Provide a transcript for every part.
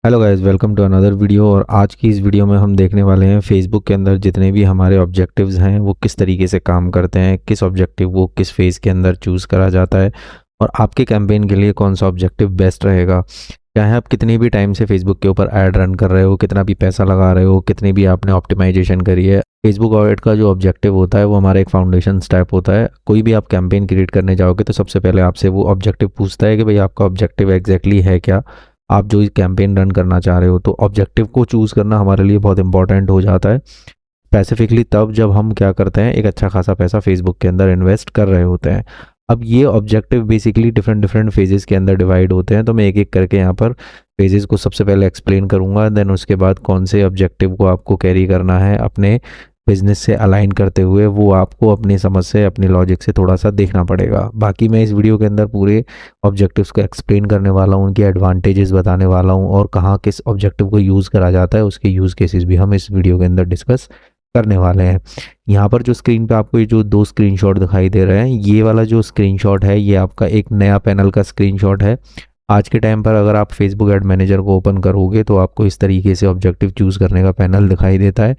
Hello guys, welcome to another video. और आज की इस वीडियो में हम देखने वाले हैं फेसबुक के अंदर जितने भी हमारे ऑब्जेक्टिव्स हैं वो किस तरीके से काम करते हैं, किस ऑब्जेक्टिव को किस फेज़ के अंदर चूज़ करा जाता है और आपके कैंपेन के लिए कौन सा ऑब्जेक्टिव बेस्ट रहेगा। चाहे आप कितनी भी टाइम से फेसबुक के ऊपर ऐड रन कर रहे हो, कितना भी पैसा लगा रहे हो, कितनी भी आपने ऑप्टिमाइजेशन करी है, फेसबुक ऐड का जो ऑब्जेक्टिव होता है वो हमारा एक फाउंडेशन स्टेप होता है। कोई भी आप कैंपेन क्रिएट करने जाओगे तो सबसे पहले आपसे वो ऑब्जेक्टिव पूछता है कि भाई आपका ऑब्जेक्टिव एग्जैक्टली है क्या, आप जो कैंपेन रन करना चाह रहे हो। तो ऑब्जेक्टिव को चूज़ करना हमारे लिए बहुत इंपॉर्टेंट हो जाता है, स्पेसिफिकली तब जब हम क्या करते हैं, एक अच्छा खासा पैसा फेसबुक के अंदर इन्वेस्ट कर रहे होते हैं। अब ये objective basically different different phases के अंदर डिवाइड होते हैं, तो मैं एक एक करके यहाँ पर फेजेस को सबसे पहले एक्सप्लेन करूँगा। देन उसके बाद कौन से ऑब्जेक्टिव को आपको कैरी करना है अपने बिजनेस से अलाइन करते हुए, वो आपको अपनी समझ से अपनी लॉजिक से थोड़ा सा देखना पड़ेगा। बाकी मैं इस वीडियो के अंदर पूरे ऑब्जेक्टिव्स को एक्सप्लेन करने वाला हूँ, उनके एडवांटेजेस बताने वाला हूँ और कहाँ किस ऑब्जेक्टिव को यूज़ करा जाता है, उसके यूज़ केसेस भी हम इस वीडियो के अंदर डिस्कस करने वाले हैं। यहाँ पर जो स्क्रीन पे आपको ये जो दो स्क्रीनशॉट दिखाई दे रहे हैं, ये वाला जो स्क्रीनशॉट है ये आपका एक नया पैनल का स्क्रीनशॉट है। आज के टाइम पर अगर आप फेसबुक एड मैनेजर को ओपन करोगे तो आपको इस तरीके से ऑब्जेक्टिव चूज़ करने का पैनल दिखाई देता है।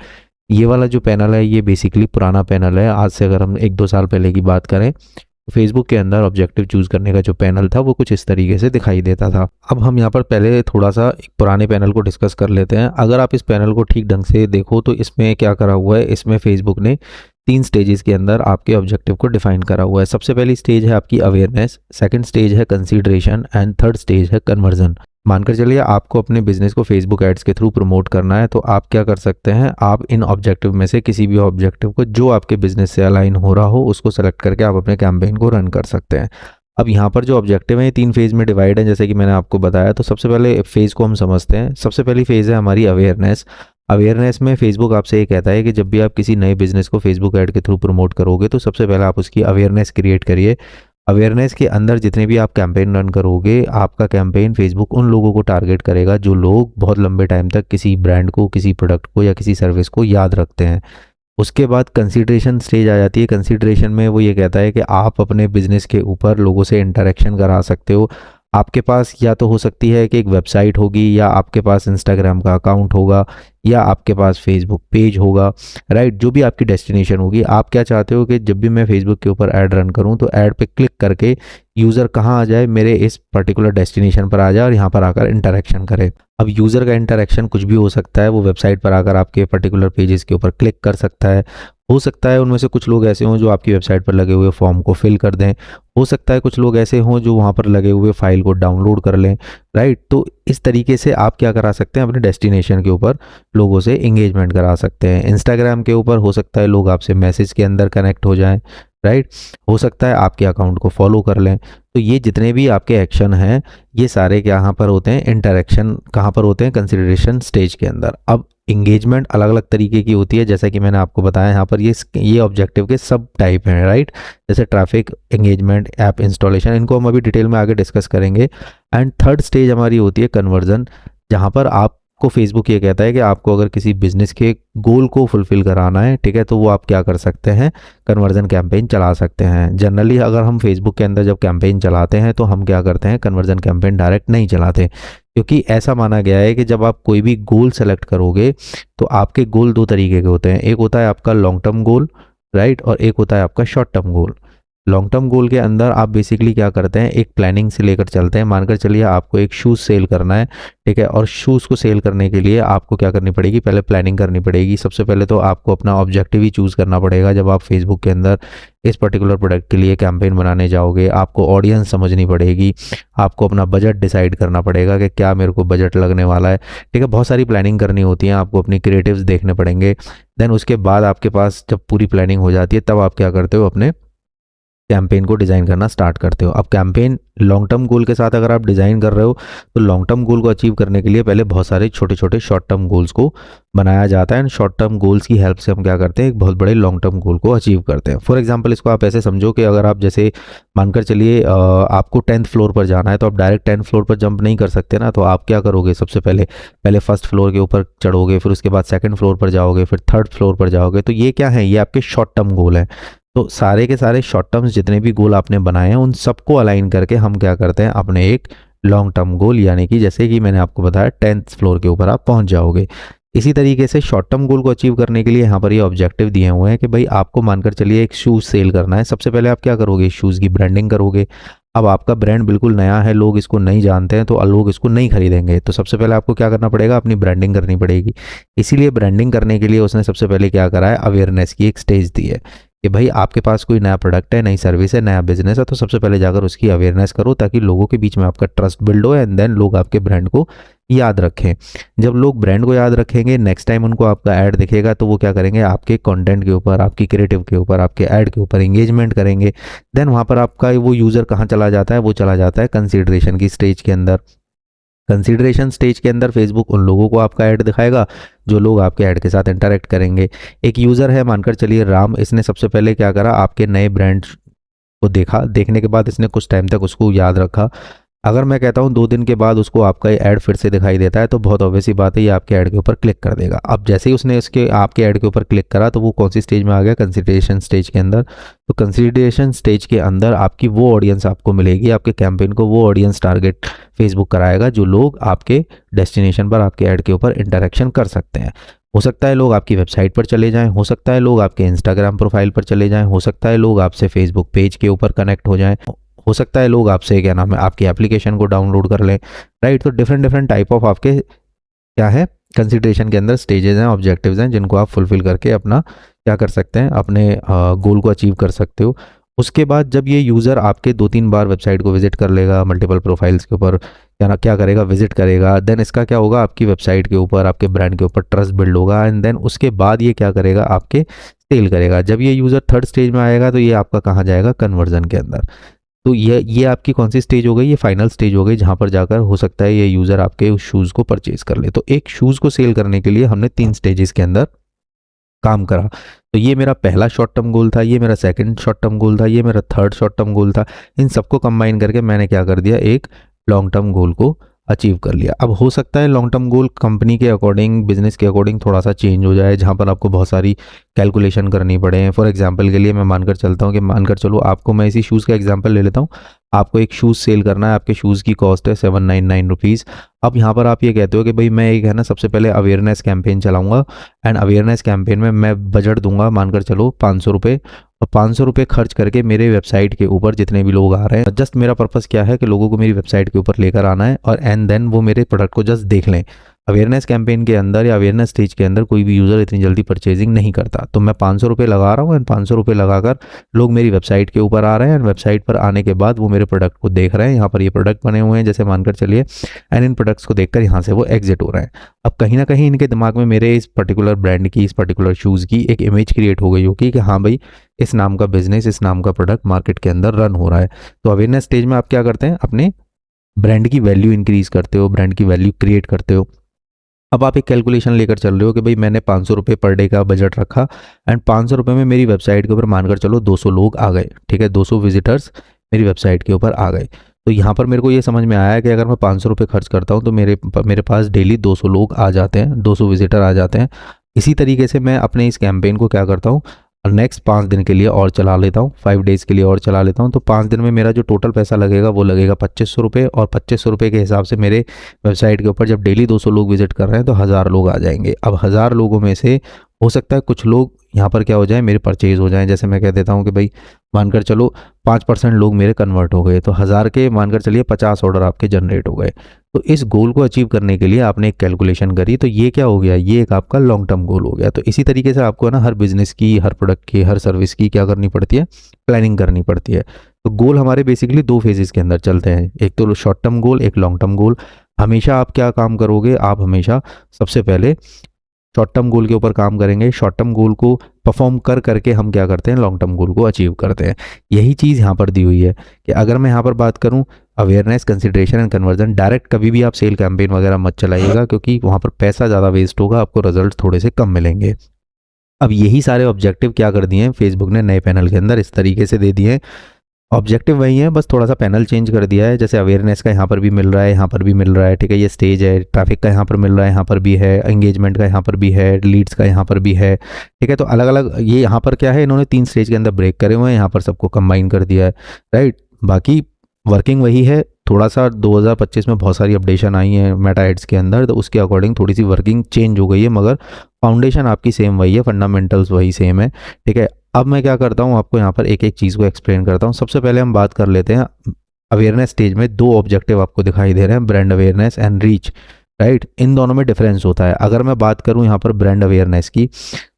ये वाला जो पैनल है ये बेसिकली पुराना पैनल है। आज से अगर हम 1-2 साल पहले की बात करें तो फेसबुक के अंदर ऑब्जेक्टिव चूज़ करने का जो पैनल था वो कुछ इस तरीके से दिखाई देता था। अब हम यहाँ पर पहले थोड़ा सा एक पुराने पैनल को डिस्कस कर लेते हैं। अगर आप इस पैनल को ठीक ढंग से देखो तो इसमें क्या करा हुआ है, इसमें फेसबुक ने 3 स्टेजेस के अंदर आपके ऑब्जेक्टिव को डिफाइन करा हुआ है। सबसे पहली स्टेज है आपकी अवेयरनेस, सेकंड स्टेज है कंसीडरेशन एंड थर्ड स्टेज है कन्वर्जन। मानकर चलिए आपको अपने बिजनेस को फेसबुक एड्स के थ्रू प्रमोट करना है, तो आप क्या कर सकते हैं, आप इन ऑब्जेक्टिव में से किसी भी ऑब्जेक्टिव को जो आपके बिजनेस से अलाइन हो रहा हो उसको सेलेक्ट करके आप अपने कैंपेन को रन कर सकते हैं। अब यहाँ पर जो ऑब्जेक्टिव है ये 3 फेज़ में डिवाइड है, जैसे कि मैंने आपको बताया। तो सबसे पहले फेज़ को हम समझते हैं। सबसे पहली फेज़ है हमारी अवेयरनेस। अवेयरनेस में फेसबुक आपसे ये कहता है कि जब भी आप किसी नए बिजनेस को फेसबुक ऐड के थ्रू प्रमोट करोगे तो सबसे पहले आप उसकी अवेयरनेस क्रिएट करिए। अवेयरनेस के अंदर जितने भी आप कैंपेन रन करोगे, आपका कैंपेन फेसबुक उन लोगों को टारगेट करेगा जो लोग बहुत लंबे टाइम तक किसी ब्रांड को, किसी प्रोडक्ट को या किसी सर्विस को याद रखते हैं। उसके बाद कंसीडरेशन स्टेज आ जाती है। कंसीडरेशन में वो ये कहता है कि आप अपने बिजनेस के ऊपर लोगों से इंटरेक्शन करा सकते हो। आपके पास या तो हो सकती है कि एक वेबसाइट होगी, या आपके पास इंस्टाग्राम का अकाउंट होगा, या आपके पास फेसबुक पेज होगा, राइट। जो भी आपकी डेस्टिनेशन होगी, आप क्या चाहते हो कि जब भी मैं फेसबुक के ऊपर ऐड रन करूं तो ऐड पे क्लिक करके यूज़र कहाँ आ जाए, मेरे इस पर्टिकुलर डेस्टिनेशन पर आ जाए और यहाँ पर आकर इंटरेक्शन करे। अब यूज़र का इंटरेक्शन कुछ भी हो सकता है, वो वेबसाइट पर आकर आपके पर्टिकुलर पेजेस के ऊपर क्लिक कर सकता है। हो सकता है उनमें से कुछ लोग ऐसे हों जो आपकी वेबसाइट पर लगे हुए फॉर्म को फिल कर दें। हो सकता है कुछ लोग ऐसे हों जो वहाँ पर लगे हुए फाइल को डाउनलोड कर लें, राइट। तो इस तरीके से आप क्या करा सकते हैं, अपने डेस्टिनेशन के ऊपर लोगों से इंगेजमेंट करा सकते हैं। इंस्टाग्राम के ऊपर हो सकता है लोग आपसे मैसेज के अंदर कनेक्ट हो जाएं, राइट। हो सकता है आपके अकाउंट को फॉलो कर लें। तो ये जितने भी आपके एक्शन हैं ये सारे कहाँ पर होते हैं, इंटरेक्शन कहाँ पर होते हैं, कंसिडरेशन स्टेज के अंदर। अब इंगेजमेंट अलग अलग तरीके की होती है, जैसा कि मैंने आपको बताया। यहाँ पर ये ऑब्जेक्टिव के सब टाइप हैं, राइट। जैसे ट्रैफिक, एंगेजमेंट, ऐप इंस्टॉलेशन, इनको हम अभी डिटेल में आगे डिस्कस करेंगे। एंड थर्ड स्टेज हमारी होती है कन्वर्जन, जहाँ पर आपको फेसबुक ये कहता है कि आपको अगर किसी बिजनेस के गोल को फुलफिल कराना है, ठीक है, तो वो आप क्या कर सकते हैं, कन्वर्जन कैंपेन चला सकते हैं। जनरली अगर हम फेसबुक के अंदर जब कैंपेन चलाते हैं तो हम क्या करते हैं, कन्वर्जन कैंपेन डायरेक्ट नहीं चलाते, क्योंकि ऐसा माना गया है कि जब आप कोई भी गोल सेलेक्ट करोगे तो आपके गोल 2 तरीके के होते हैं। एक होता है आपका लॉन्ग टर्म गोल, राइट, और एक होता है आपका short term goal. Long term goal के अंदर आप बेसिकली क्या करते हैं, एक प्लानिंग से लेकर चलते हैं। मानकर चलिए आपको एक शूज़ सेल करना है, ठीक है, और शूज़ को सेल करने के लिए आपको क्या करनी पड़ेगी, पहले प्लानिंग करनी पड़ेगी। सबसे पहले तो आपको अपना ऑब्जेक्टिव ही चूज़ करना पड़ेगा। जब आप फेसबुक के अंदर इस पर्टिकुलर प्रोडक्ट के लिए कैंपेन बनाने जाओगे, आपको ऑडियंस समझनी पड़ेगी, आपको अपना बजट डिसाइड करना पड़ेगा कि क्या मेरे को बजट लगने वाला है, ठीक है। बहुत सारी प्लानिंग करनी होती है, आपको अपनी क्रिएटिव्स देखने पड़ेंगे। देन उसके बाद आपके पास जब पूरी प्लानिंग हो जाती है तब आप क्या करते हो, अपने कैंपेन को डिज़ाइन करना स्टार्ट करते हो। अब कैंपेन लॉन्ग टर्म गोल के साथ अगर आप डिज़ाइन कर रहे हो तो लॉन्ग टर्म गोल को अचीव करने के लिए पहले बहुत सारे छोटे छोटे शॉर्ट टर्म गोल्स को बनाया जाता है। एंड शॉर्ट टर्म गोल्स की हेल्प से हम क्या करते हैं, एक बहुत बड़े लॉन्ग टर्म गोल को अचीव करते हैं। फॉर एग्जांपल इसको आप ऐसे समझो कि अगर आप जैसे मानकर चलिए आपको 10th फ्लोर पर जाना है, तो आप डायरेक्ट 10th फ्लोर पर जंप नहीं कर सकते ना। तो आप क्या करोगे, सबसे पहले फर्स्ट फ्लोर के ऊपर चढ़ोगे, फिर उसके बाद सेकंड फ्लोर पर जाओगे, फिर थर्ड फ्लोर पर जाओगे। तो ये क्या है, ये आपके शॉर्ट टर्म गोल हैं। तो सारे के सारे शॉर्ट टर्म्स जितने भी गोल आपने बनाए हैं उन सबको अलाइन करके हम क्या करते हैं, अपने एक लॉन्ग टर्म गोल, यानी कि जैसे कि मैंने आपको बताया 10th फ्लोर के ऊपर आप पहुंच जाओगे। इसी तरीके से शॉर्ट टर्म गोल को अचीव करने के लिए यहाँ पर ये ऑब्जेक्टिव दिए हुए हैं कि भाई आपको मानकर चलिए एक शूज़ सेल करना है। सबसे पहले आप क्या करोगे, शूज़ की ब्रांडिंग करोगे। अब आपका ब्रांड बिल्कुल नया है, लोग इसको नहीं जानते हैं, तो लोग इसको नहीं खरीदेंगे। तो सबसे पहले आपको क्या करना पड़ेगा, अपनी ब्रांडिंग करनी पड़ेगी। इसीलिए ब्रांडिंग करने के लिए उसने सबसे पहले क्या करा है, अवेयरनेस की एक स्टेज दी है कि भाई आपके पास कोई नया प्रोडक्ट है, नई सर्विस है, नया बिजनेस है, तो सबसे पहले जाकर उसकी अवेयरनेस करो ताकि लोगों के बीच में आपका ट्रस्ट बिल्ड हो एंड देन लोग आपके ब्रांड को याद रखें। जब लोग ब्रांड को याद रखेंगे, नेक्स्ट टाइम उनको आपका ऐड दिखेगा तो वो क्या करेंगे, आपके कंटेंट के ऊपर, आपकी क्रिएटिव के ऊपर, आपके ऐड के ऊपर एंगेजमेंट करेंगे। देन वहाँ पर आपका वो यूज़र कहाँ चला जाता है, वो चला जाता है कंसीडरेशन की स्टेज के अंदर। कंसीडरेशन स्टेज के अंदर फेसबुक उन लोगों को आपका ऐड दिखाएगा जो लोग आपके ऐड के साथ इंटरेक्ट करेंगे। एक यूज़र है, मानकर चलिए राम, इसने सबसे पहले क्या करा, आपके नए ब्रांड को देखा, देखने के बाद इसने कुछ टाइम तक उसको याद रखा। अगर मैं कहता हूँ 2 दिन के बाद उसको आपका ऐड फिर से दिखाई देता है तो बहुत ऑब्वियस बात है, ये आपके ऐड के ऊपर क्लिक कर देगा। अब जैसे ही उसने इसके आपके ऐड के ऊपर क्लिक करा तो वो कौन सी स्टेज में आ गया, कंसीडरेशन स्टेज के अंदर। तो कंसीडरेशन स्टेज के अंदर आपकी वो ऑडियंस आपको मिलेगी, आपके कैंपेन को वो ऑडियंस टारगेट फेसबुक कराएगा जो लोग आपके डेस्टिनेशन पर आपके ऐड के ऊपर इंटरेक्शन कर सकते हैं। हो सकता है लोग आपकी वेबसाइट पर चले जाएं, हो सकता है लोग आपके इंस्टाग्राम प्रोफाइल पर चले जाएं, हो सकता है लोग आपसे फेसबुक पेज के ऊपर कनेक्ट हो जाएं, हो सकता है लोग आपसे क्या नाम है आपकी एप्लीकेशन को डाउनलोड कर लें, राइट। तो डिफरेंट डिफरेंट टाइप ऑफ आपके क्या है, कंसिडरेशन के अंदर स्टेजेस हैं, ऑब्जेक्टिव्स हैं, जिनको आप फुलफिल करके अपना क्या कर सकते हैं, अपने गोल को अचीव कर सकते हो। उसके बाद जब ये यूज़र आपके 2-3 बार वेबसाइट को विजिट कर लेगा, मल्टीपल प्रोफाइल्स के ऊपर क्या करेगा, विजिट करेगा, देन इसका क्या होगा, आपकी वेबसाइट के ऊपर, आपके ब्रांड के ऊपर ट्रस्ट बिल्ड होगा एंड देन उसके बाद ये क्या करेगा, आपके सेल करेगा। जब ये यूज़र थर्ड स्टेज में आएगा तो ये आपका कहाँ जाएगा, कन्वर्जन के अंदर। तो ये आपकी कौन सी स्टेज हो गई, ये फाइनल स्टेज हो गई जहाँ पर जाकर हो सकता है ये यूज़र आपके उस शूज़ को परचेज कर ले। तो एक शूज़ को सेल करने के लिए हमने 3 स्टेजेस के अंदर काम करा। तो ये मेरा पहला शॉर्ट टर्म गोल था, ये मेरा सेकंड शॉर्ट टर्म गोल था, ये मेरा थर्ड शॉर्ट टर्म गोल था। इन सबको कंबाइन करके मैंने क्या कर दिया, एक लॉन्ग टर्म गोल को अचीव कर लिया। अब हो सकता है लॉन्ग टर्म गोल कंपनी के अकॉर्डिंग, बिजनेस के अकॉर्डिंग थोड़ा सा चेंज हो जाए, जहाँ पर आपको बहुत सारी कैलकुलेशन करनी पड़े। फॉर एग्जांपल के लिए मैं मानकर चलता हूँ कि मानकर चलो आपको, मैं इसी शूज़ का एग्जांपल ले लेता हूँ, आपको एक शूज़ सेल करना है, आपके शूज़ की कॉस्ट है 799 रुपीज़। अब यहाँ पर आप ये कहते हो कि भाई मैं एक है ना सबसे पहले अवेयरनेस कैंपेन चलाऊंगा एंड अवेयरनेस कैंपेन में मैं बजट दूंगा मानकर चलो 500 रुपये, और 500 रुपये खर्च करके मेरे वेबसाइट के ऊपर जितने भी लोग आ रहे हैं, जस्ट मेरा पर्पस क्या है कि लोगों को मेरी वेबसाइट के ऊपर लेकर आना है और एंड देन वो मेरे प्रोडक्ट को जस्ट देख लें। अवेयरनेस कैंपेन के अंदर या अवेयरनेस स्टेज के अंदर कोई भी यूज़र इतनी जल्दी परचेजिंग नहीं करता। तो मैं 500 रुपये लगा रहा हूँ एंड 500 रुपये लगाकर लोग मेरी वेबसाइट के ऊपर आ रहे हैं एंड वेबसाइट पर आने के बाद वो मेरे प्रोडक्ट को देख रहे हैं। यहाँ पर ये प्रोडक्ट बने हुए हैं जैसे मानकर चलिए, एंड इन प्रोडक्ट्स को देखकर यहाँ से वो एग्जिट हो रहे हैं। अब कहीं ना कहीं इनके दिमाग में मेरे इस पर्टिकुलर ब्रांड की, इस पर्टिकुलर शूज़ की एक इमेज क्रिएट हो गई होगी कि हाँ भाई इस नाम का बिजनेस, इस नाम का प्रोडक्ट मार्केट के अंदर रन हो रहा है। तो अवेयरनेस स्टेज में आप क्या करते हैं, अपने ब्रांड की वैल्यू इंक्रीज करते हो, ब्रांड की वैल्यू क्रिएट करते हो। अब आप एक कैलकुलेशन लेकर चल रहे हो कि भाई मैंने 500 रुपये पर डे का बजट रखा एंड 500 रुपये में मेरी वेबसाइट के ऊपर मानकर चलो 200 लोग आ गए, ठीक है, 200 विजिटर्स मेरी वेबसाइट के ऊपर आ गए। तो यहाँ पर मेरे को ये समझ में आया कि अगर मैं 500 रुपये खर्च करता हूँ तो मेरे पास डेली 200 लोग आ जाते हैं, 200 विजिटर आ जाते हैं। इसी तरीके से मैं अपने इस कैंपेन को क्या करता हूँ, नेक्स्ट 5 दिन के लिए और चला लेता हूँ, 5 डेज़ के लिए और चला लेता हूँ। तो 5 दिन में मेरा जो टोटल पैसा लगेगा वो लगेगा 2500 रुपये, और 2500 रुपये के हिसाब से मेरे वेबसाइट के ऊपर जब डेली 200 लोग विजिट कर रहे हैं तो 1000 लोग आ जाएंगे। अब 1000 लोगों में से हो सकता है कुछ लोग यहाँ पर क्या हो जाए, मेरे परचेज हो जाएं। जैसे मैं कह देता हूँ कि भाई मानकर चलो 5% लोग मेरे कन्वर्ट हो गए, तो 1000 के मानकर चलिए 50 ऑर्डर आपके जनरेट हो गए। तो इस गोल को अचीव करने के लिए आपने एक कैलकुलेशन करी, तो ये क्या हो गया, ये एक आपका लॉन्ग टर्म गोल हो गया। तो इसी तरीके से आपको ना हर बिजनेस की, हर प्रोडक्ट की, हर सर्विस की क्या करनी पड़ती है, प्लानिंग करनी पड़ती है। तो गोल हमारे बेसिकली 2 फेजेस के अंदर चलते हैं, एक तो शॉर्ट टर्म गोल, एक लॉन्ग टर्म गोल। हमेशा आप क्या काम करोगे, आप हमेशा सबसे पहले शॉर्ट टर्म गोल के ऊपर काम करेंगे। शॉर्ट टर्म गोल को परफॉर्म करके हम क्या करते हैं, लॉन्ग टर्म गोल को अचीव करते हैं। यही चीज़ यहाँ पर दी हुई है कि अगर मैं यहाँ पर बात करूँ awareness, consideration and conversion, direct कभी भी आप सेल कैंपेन वगैरह मत चलाइएगा क्योंकि वहाँ पर पैसा ज़्यादा वेस्ट होगा, आपको रिजल्ट थोड़े से कम मिलेंगे। अब यही सारे ऑब्जेक्टिव क्या कर दिए हैं फेसबुक ने नए पैनल के अंदर इस तरीके से दे दिए हैं। ऑब्जेक्टिव वही है, बस थोड़ा सा पैनल चेंज कर दिया है। जैसे अवेयरनेस का यहाँ पर भी मिल रहा है, यहाँ पर भी मिल रहा है, ठीक है, ये स्टेज है, ट्रैफिक का यहाँ पर मिल रहा है, यहाँ पर भी है, एंगेजमेंट का यहाँ पर भी है, लीड्स का यहाँ पर भी है, ठीक है। तो अलग अलग ये यहाँ पर क्या है, इन्होंने 3 स्टेज के अंदर ब्रेक करे हुए हैं, यहाँ पर सबको कंबाइन कर दिया है, राइट। बाकी वर्किंग वही है, थोड़ा सा 2025 में बहुत सारी अपडेशन आई हैं मेटा एड्स के अंदर, तो उसके अकॉर्डिंग थोड़ी सी वर्किंग चेंज हो गई है, मगर फाउंडेशन आपकी सेम वही है, फंडामेंटल्स वही सेम है। ठीक है, अब मैं क्या करता हूँ, आपको यहाँ पर एक एक चीज़ को एक्सप्लेन करता हूँ। सबसे पहले हम बात कर लेते हैं अवेयरनेस स्टेज में। दो ऑब्जेक्टिव आपको दिखाई दे रहे हैं, brand awareness and reach, right. इन दोनों में डिफरेंस होता है। अगर मैं बात करूं यहाँ पर ब्रांड अवेयरनेस की,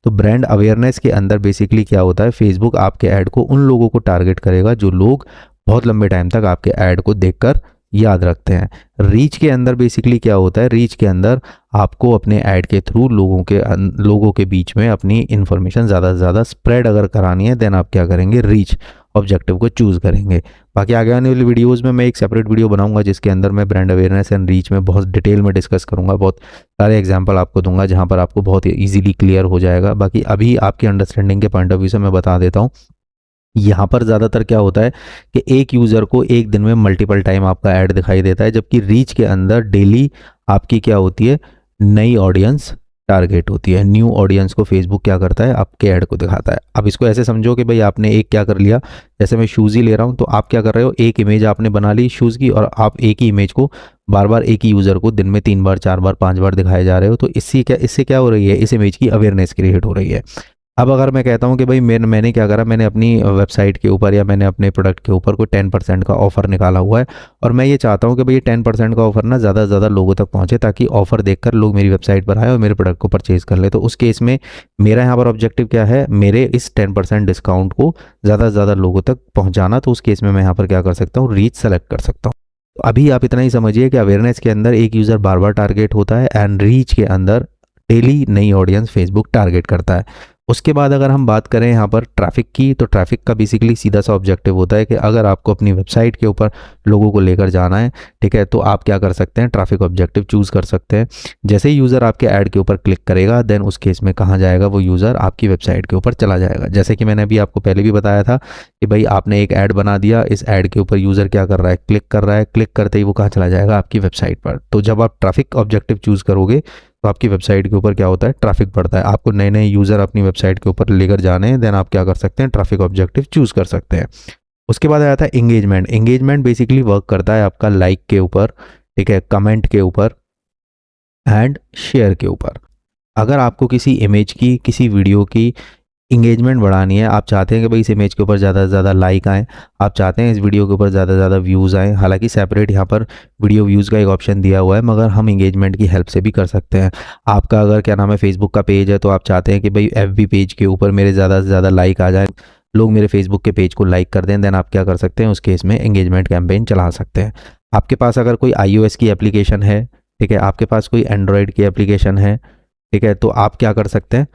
तो ब्रांड अवेयरनेस के अंदर बेसिकली क्या होता है, फेसबुक आपके ऐड को उन लोगों को टारगेट करेगा जो लोग बहुत लंबे टाइम तक आपके ऐड को देखकर याद रखते हैं। रीच के अंदर बेसिकली क्या होता है, रीच के अंदर आपको अपने ऐड के थ्रू लोगों के बीच में अपनी इन्फॉर्मेशन ज़्यादा से ज़्यादा स्प्रेड अगर करानी है, देन आप क्या करेंगे, रीच ऑब्जेक्टिव को चूज़ करेंगे। बाकी आगे आने वाली वीडियोस में मैं एक सेपरेट वीडियो बनाऊंगा जिसके अंदर मैं ब्रांड अवेयरनेस एंड रीच में बहुत डिटेल में डिस्कस करूंगा, बहुत सारे एग्जांपल आपको दूंगा जहां पर आपको बहुत इजीली क्लियर हो जाएगा। बाकी अभी आपकी अंडरस्टैंडिंग के पॉइंट ऑफ व्यू से मैं बता देता हूँ, यहाँ पर ज़्यादातर क्या होता है कि एक यूज़र को एक दिन में मल्टीपल टाइम आपका ऐड दिखाई देता है, जबकि रीच के अंदर डेली आपकी क्या होती है, नई ऑडियंस टारगेट होती है। न्यू ऑडियंस को फेसबुक क्या करता है, आपके ऐड को दिखाता है। अब इसको ऐसे समझो कि भाई आपने एक क्या कर लिया, जैसे मैं शूज़ ही ले रहा हूँ, तो आप क्या कर रहे हो, एक इमेज आपने बना ली शूज़ की, और आप एक ही इमेज को बार बार एक ही यूज़र को दिन में 3 बार 4 बार 5 बार दिखाए जा रहे हो। तो इससे क्या हो रही है, इस इमेज की अवेयरनेस क्रिएट हो रही है। अब अगर मैं कहता हूँ कि भाई मैंने क्या करा, मैंने अपनी वेबसाइट के ऊपर या मैंने अपने प्रोडक्ट के ऊपर कोई 10% का ऑफर निकाला हुआ है, और मैं ये चाहता हूँ कि भाई ये 10% का ऑफर ना ज़्यादा से ज़्यादा लोगों तक पहुँचे, ताकि ऑफर देखकर लोग मेरी वेबसाइट पर आए और मेरे प्रोडक्ट को परचेज़ कर ले। तो उस केस में मेरा यहाँ पर ऑब्जेक्टिव क्या है, मेरे इस 10% डिस्काउंट को ज़्यादा से ज़्यादा लोगों तक पहुँचाना। तो उस केस में मैं यहाँ पर क्या कर सकता हूँ, रीच सेलेक्ट कर सकता हूँ। तो अभी आप इतना ही समझिए कि अवेयरनेस के अंदर एक यूज़र बार बार टारगेट होता है, एंड रीच के अंदर डेली नई ऑडियंस फेसबुक टारगेट करता है। उसके बाद अगर हम बात करें यहाँ पर ट्रैफिक की, तो ट्रैफिक का बेसिकली सीधा सा ऑब्जेक्टिव होता है कि अगर आपको अपनी वेबसाइट के ऊपर लोगों को लेकर जाना है, ठीक है, तो आप क्या कर सकते हैं, ट्रैफिक ऑब्जेक्टिव चूज़ कर सकते हैं। जैसे ही यूज़र आपके ऐड के ऊपर क्लिक करेगा, देन उस केस में कहाँ जाएगा, वो यूज़र आपकी वेबसाइट के ऊपर चला जाएगा। जैसे कि मैंने अभी आपको पहले भी बताया था कि भाई आपने एक ऐड बना दिया, इस ऐड के ऊपर यूज़र क्या कर रहा है, क्लिक कर रहा है, क्लिक करते ही वो कहाँ चला जाएगा, आपकी वेबसाइट पर। तो जब आप ट्रैफिक ऑब्जेक्टिव चूज़ करोगे, तो आपकी वेबसाइट के ऊपर क्या होता है, ट्रैफिक बढ़ता है। आपको नए नए यूज़र अपनी वेबसाइट के ऊपर लेकर जाने हैं, देन आप क्या कर सकते हैं, ट्रैफिक ऑब्जेक्टिव चूज़ कर सकते हैं। उसके बाद आया था एंगेजमेंट। एंगेजमेंट बेसिकली वर्क करता है आपका लाइक के ऊपर, ठीक है, कमेंट के ऊपर एंड शेयर के ऊपर। अगर आपको किसी इमेज की, किसी वीडियो की इंगेजमेंट बढ़ानी है, आप चाहते हैं कि भाई इस इमेज के ऊपर ज़्यादा से ज़्यादा लाइक आएँ, आप चाहते हैं इस वीडियो के ऊपर ज़्यादा से ज़्यादा व्यूज़ आएँ, हालांकि सेपरेट यहाँ पर वीडियो व्यूज़ का एक ऑप्शन दिया हुआ है, मगर हम इंगेजमेंट की हेल्प से भी कर सकते हैं। आपका अगर क्या नाम है, फेसबुक का पेज है, तो आप चाहते हैं कि भाई एफबी पेज के ऊपर मेरे ज़्यादा से ज़्यादा लाइक आ जाए, लोग मेरे फेसबुक के पेज को लाइक कर दें, देन आप क्या कर सकते हैं, उस केस में एंगेजमेंट कैंपेन चला सकते हैं। आपके पास अगर कोई iOS की एप्लीकेशन है, ठीक है, आपके पास कोई एंड्रॉयड की एप्लीकेशन है, ठीक है, तो आप क्या कर सकते हैं,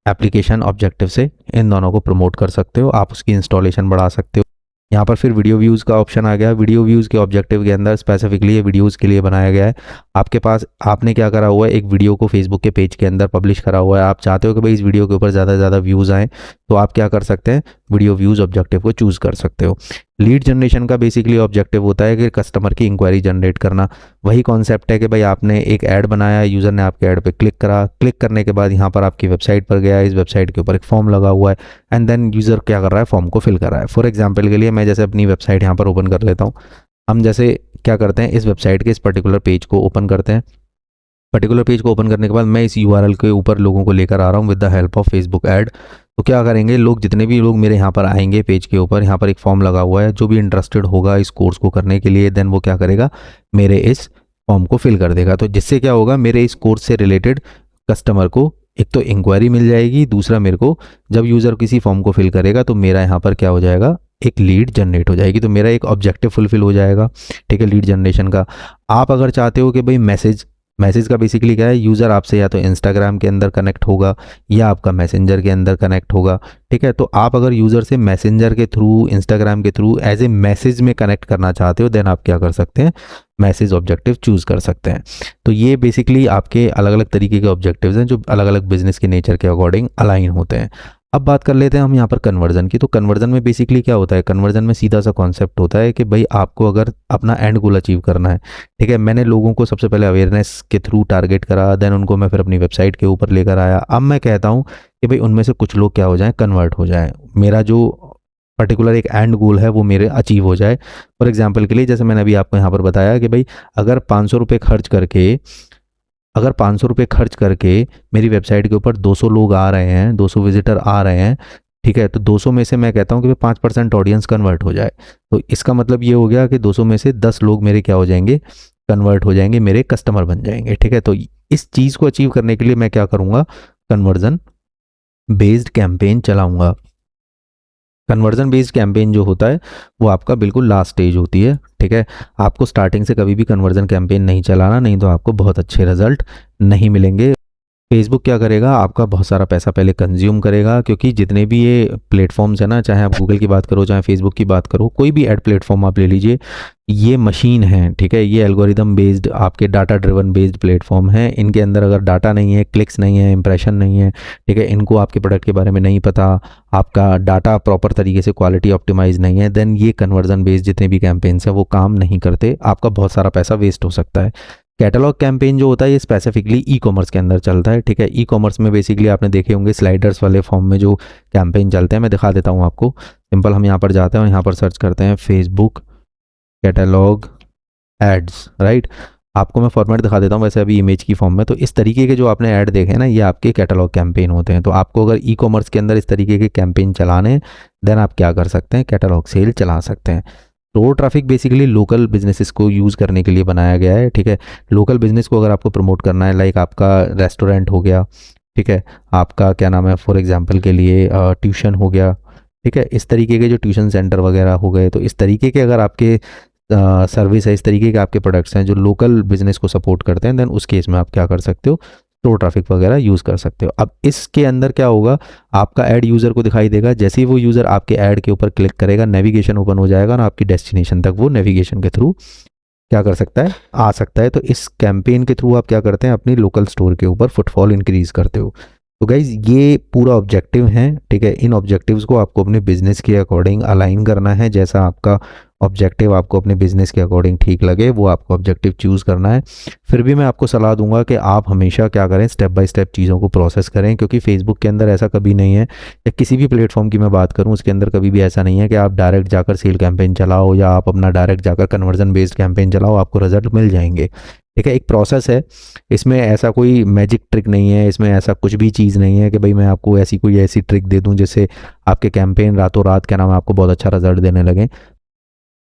एप्लीकेशन ऑब्जेक्टिव से इन दोनों को प्रमोट कर सकते हो, आप उसकी इंस्टॉलेशन बढ़ा सकते हो। यहाँ पर फिर वीडियो व्यूज़ का ऑप्शन आ गया। वीडियो व्यूज़ के ऑब्जेक्टिव के अंदर स्पेसिफिकली ये वीडियोज़ के लिए बनाया गया है। आपके पास आपने क्या करा हुआ है, एक वीडियो को फेसबुक के पेज के अंदर पब्लिश करा हुआ है, आप चाहते हो कि भाई इस वीडियो के ऊपर ज़्यादा से ज़्यादा व्यूज़ आएँ, तो आप क्या कर सकते हैं, वीडियो व्यूज़ ऑब्जेक्टिव को चूज़ कर सकते हो। लीड जनरेशन का बेसिकली ऑब्जेक्टिव होता है कि कस्टमर की इंक्वायरी जनरेट करना। वही कॉन्सेप्ट है कि भाई आपने एक ऐड बनाया, यूज़र ने आपके ऐड पे क्लिक करा, क्लिक करने के बाद यहाँ पर आपकी वेबसाइट पर गया, इस वेबसाइट के ऊपर एक फॉर्म लगा हुआ है, एंड देन यूज़र क्या कर रहा है, फॉर्म को फिल कर रहा है। फॉर एग्जाम्पल के लिए मैं जैसे अपनी वेबसाइट यहाँ पर ओपन कर लेता हूँ। हम जैसे क्या करते हैं, इस वेबसाइट के इस पर्टिकुलर पेज को ओपन करते हैं। पर्टिकुलर पेज को ओपन करने के बाद मैं इस यूआरएल के ऊपर लोगों को लेकर आ रहा हूँ with the help of Facebook ad. तो क्या करेंगे लोग, जितने भी लोग मेरे यहाँ पर आएंगे पेज के ऊपर, यहाँ पर एक फॉर्म लगा हुआ है, जो भी इंटरेस्टेड होगा इस कोर्स को करने के लिए, देन वो क्या करेगा, मेरे इस फॉर्म को फिल कर देगा। तो जिससे क्या होगा, मेरे इस कोर्स से रिलेटेड कस्टमर को एक तो इंक्वायरी मिल जाएगी, दूसरा मेरे को जब यूज़र किसी फॉर्म को फिल करेगा तो मेरा यहाँ पर क्या हो जाएगा, एक लीड जनरेट हो जाएगी। तो मेरा एक ऑब्जेक्टिव फुलफिल हो जाएगा, ठीक है, लीड जनरेशन का। आप अगर चाहते हो कि भाई मैसेज का बेसिकली क्या है, यूज़र आपसे या तो इंस्टाग्राम के अंदर कनेक्ट होगा या आपका मैसेंजर के अंदर कनेक्ट होगा, ठीक है, तो आप अगर यूज़र से मैसेंजर के थ्रू, इंस्टाग्राम के थ्रू एज ए मैसेज में कनेक्ट करना चाहते हो, देन आप क्या कर सकते हैं, मैसेज ऑब्जेक्टिव चूज़ कर सकते हैं। तो ये बेसिकली आपके अलग अलग तरीके के ऑब्जेक्टिव्स हैं जो अलग अलग बिजनेस के नेचर के अकॉर्डिंग अलाइन होते हैं। अब बात कर लेते हैं हम यहाँ पर कन्वर्जन की। तो कन्वर्जन में बेसिकली क्या होता है, कन्वर्जन में सीधा सा कॉन्सेप्ट होता है कि भाई आपको अगर अपना एंड गोल अचीव करना है, ठीक है, मैंने लोगों को सबसे पहले अवेयरनेस के थ्रू टारगेट करा, देन उनको मैं फिर अपनी वेबसाइट के ऊपर लेकर आया। अब मैं कहता हूँ कि भाई उनमें से कुछ लोग क्या हो जाएं, कन्वर्ट हो जाएं। मेरा जो पर्टिकुलर एक एंड गोल है वो मेरे अचीव हो जाए। फॉर एग्जांपल के लिए जैसे मैंने अभी आपको यहाँ पर बताया कि भाई अगर 500 रुपये खर्च करके मेरी वेबसाइट के ऊपर 200 लोग आ रहे हैं, 200 विजिटर आ रहे हैं, ठीक है, तो 200 में से मैं कहता हूँ कि 5% ऑडियंस कन्वर्ट हो जाए, तो इसका मतलब ये हो गया कि 200 में से 10 लोग मेरे क्या हो जाएंगे, कन्वर्ट हो जाएंगे, मेरे कस्टमर बन जाएंगे। ठीक है, तो इस चीज़ को अचीव करने के लिए मैं क्या करूँगा, कन्वर्जन बेस्ड कैंपेन चलाऊँगा। कन्वर्जन बेस्ड कैंपेन जो होता है वो आपका बिल्कुल लास्ट स्टेज होती है। ठीक है, आपको स्टार्टिंग से कभी भी कन्वर्जन कैंपेन नहीं चलाना, नहीं तो आपको बहुत अच्छे रिजल्ट नहीं मिलेंगे। फेसबुक क्या करेगा, आपका बहुत सारा पैसा पहले कंज्यूम करेगा, क्योंकि जितने भी ये प्लेटफॉर्म्स है ना, चाहे आप गूगल की बात करो, चाहे फेसबुक की बात करो, कोई भी एड प्लेटफॉर्म आप ले लीजिए, ये मशीन है। ठीक है, ये एल्गोरिदम बेस्ड, आपके डाटा ड्रिवन बेस्ड प्लेटफॉर्म है। इनके अंदर अगर डाटा नहीं है, क्लिक्स नहीं है, इंप्रेशन नहीं है, ठीक है, इनको आपके प्रोडक्ट के बारे में नहीं पता, आपका डाटा प्रॉपर तरीके से क्वालिटी ऑप्टिमाइज नहीं है, देन ये कन्वर्जन बेस्ड जितने भी कैंपेन्स हैं वो काम नहीं करते, आपका बहुत सारा पैसा वेस्ट हो सकता है। कैटलॉग कैंपेन जो होता है ये स्पेसिफिकली ई कॉमर्स के अंदर चलता है। ठीक है, ई कॉमर्स में बेसिकली आपने देखे होंगे स्लाइडर्स वाले फॉर्म में जो कैंपेन चलते हैं, मैं दिखा देता हूँ आपको। सिंपल, हम यहाँ पर जाते हैं और यहाँ पर सर्च करते हैं फेसबुक कैटलॉग एड्स, राइट। आपको मैं फॉर्मेट दिखा देता हूँ वैसे अभी इमेज की फॉर्म में। तो इस तरीके के जो आपने ऐड देखे हैं ना, ये आपके कैटलॉग कैंपेन होते हैं। तो आपको अगर ई कॉमर्स के अंदर इस तरीके के कैंपेन चलाने हैं, देन आप क्या कर सकते हैं, कैटलॉग सेल चला सकते हैं। तो ट्रैफिक बेसिकली लोकल बिजनेसेस को यूज़ करने के लिए बनाया गया है। ठीक है, लोकल बिजनेस को अगर आपको प्रमोट करना है, लाइक आपका रेस्टोरेंट हो गया, ठीक है, आपका क्या नाम है, फॉर एग्जांपल के लिए ट्यूशन हो गया, ठीक है, इस तरीके के जो ट्यूशन सेंटर वगैरह हो गए, तो इस तरीके के अगर आपके सर्विस है, इस तरीके के आपके प्रोडक्ट्स हैं जो लोकल बिजनेस को सपोर्ट करते हैं, देन उस केस में आप क्या कर सकते हो, स्टोर ट्रैफिक वगैरह यूज़ कर सकते हो। अब इसके अंदर क्या होगा, आपका ऐड यूज़र को दिखाई देगा, जैसे ही वो यूज़र आपके ऐड के ऊपर क्लिक करेगा, नेविगेशन ओपन हो जाएगा ना आपकी डेस्टिनेशन तक, वो नेविगेशन के थ्रू क्या कर सकता है, आ सकता है। तो इस कैंपेन के थ्रू आप क्या करते हैं, अपनी लोकल स्टोर के ऊपर फुटफॉल इंक्रीज करते हो। तो गाइज ये पूरा ऑब्जेक्टिव है। ठीक है, इन ऑब्जेक्टिव्स को आपको अपने बिजनेस के अकॉर्डिंग अलाइन करना है। जैसा आपका ऑब्जेक्टिव आपको अपने बिजनेस के अकॉर्डिंग ठीक लगे, वो आपको ऑब्जेक्टिव चूज़ करना है। फिर भी मैं आपको सलाह दूंगा कि आप हमेशा क्या करें, स्टेप बाय स्टेप चीज़ों को प्रोसेस करें, क्योंकि फेसबुक के अंदर ऐसा कभी नहीं है, या किसी भी प्लेटफॉर्म की मैं बात करूं उसके अंदर कभी भी ऐसा नहीं है कि आप डायरेक्ट जाकर सेल कैंपेन चलाओ या आप अपना डायरेक्ट जाकर कन्वर्जन बेस्ड कैंपेन चलाओ, आपको रिजल्ट मिल जाएंगे। ठीक है, एक प्रोसेस है, इसमें ऐसा कोई मैजिक ट्रिक नहीं है, इसमें ऐसा कुछ भी चीज़ नहीं है कि भाई मैं आपको ऐसी ट्रिक दे दूं जिससे आपके कैंपेन रातों रात क्या नाम है आपको बहुत अच्छा रिजल्ट देने लगे।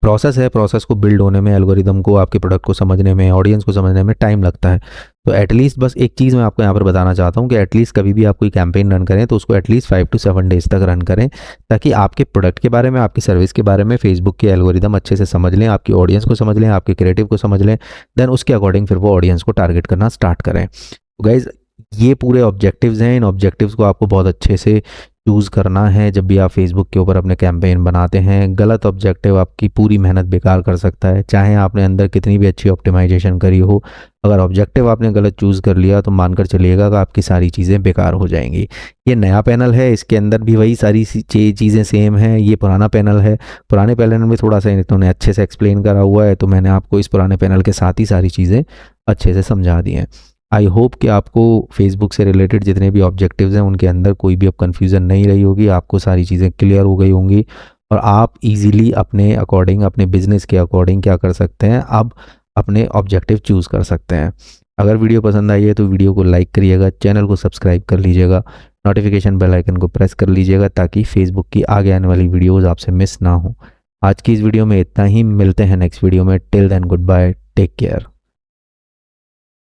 प्रोसेस है, प्रोसेस को बिल्ड होने में, एल्गोरिदम को, आपके प्रोडक्ट को समझने में, ऑडियंस को समझने में टाइम लगता है। तो एटलीस्ट बस एक चीज़ मैं आपको यहाँ पर बताना चाहता हूँ कि एटलीस्ट कभी भी आप कोई कैंपेन रन करें तो उसको एटलीस्ट 5 to 7 डेज तक रन करें, ताकि आपके प्रोडक्ट के बारे में, आपकी सर्विस के बारे में फेसबुक के एल्गोरिदम अच्छे से समझ लें, आपकी ऑडियंस को समझ लें, आपके क्रिएटिव को समझ लें, देन उसके अकॉर्डिंग फिर वो ऑडियंस को टारगेट करना स्टार्ट करें। तो गाइज ये पूरे ऑब्जेक्टिव्स हैं, इन ऑब्जेक्टिव्स को आपको बहुत अच्छे से चूज़ करना है जब भी आप फेसबुक के ऊपर अपने कैंपेन बनाते हैं। गलत ऑब्जेक्टिव आपकी पूरी मेहनत बेकार कर सकता है, चाहे आपने अंदर कितनी भी अच्छी ऑप्टिमाइजेशन करी हो। अगर ऑब्जेक्टिव आपने गलत चूज़ कर लिया तो मानकर चलिएगा कि आपकी सारी चीज़ें बेकार हो जाएंगी। ये नया पैनल है, इसके अंदर भी वही सारी चीज़ें सेम हैं। ये पुराना पैनल है, पुराने पैनल में थोड़ा सा इन्होंने अच्छे से एक्सप्लेन करा हुआ है, तो मैंने आपको इस पुराने पैनल के साथ ही सारी चीज़ें अच्छे से समझा दी हैं। आई होप कि आपको फेसबुक से रिलेटेड जितने भी ऑब्जेक्टिव्स हैं उनके अंदर कोई भी अब कन्फ्यूज़न नहीं रही होगी, आपको सारी चीज़ें क्लियर हो गई होंगी और आप इजीली अपने अकॉर्डिंग, अपने बिजनेस के अकॉर्डिंग क्या कर सकते हैं, अब अपने ऑब्जेक्टिव चूज़ कर सकते हैं। अगर वीडियो पसंद आई है तो वीडियो को लाइक करिएगा, चैनल को सब्सक्राइब कर लीजिएगा, नोटिफिकेशन बेल आइकन को प्रेस कर लीजिएगा ताकि फेसबुक की आगे आने वाली वीडियोज़ आपसे मिस ना हो। आज की इस वीडियो में इतना ही, मिलते हैं नेक्स्ट वीडियो में। Till then good bye, take care.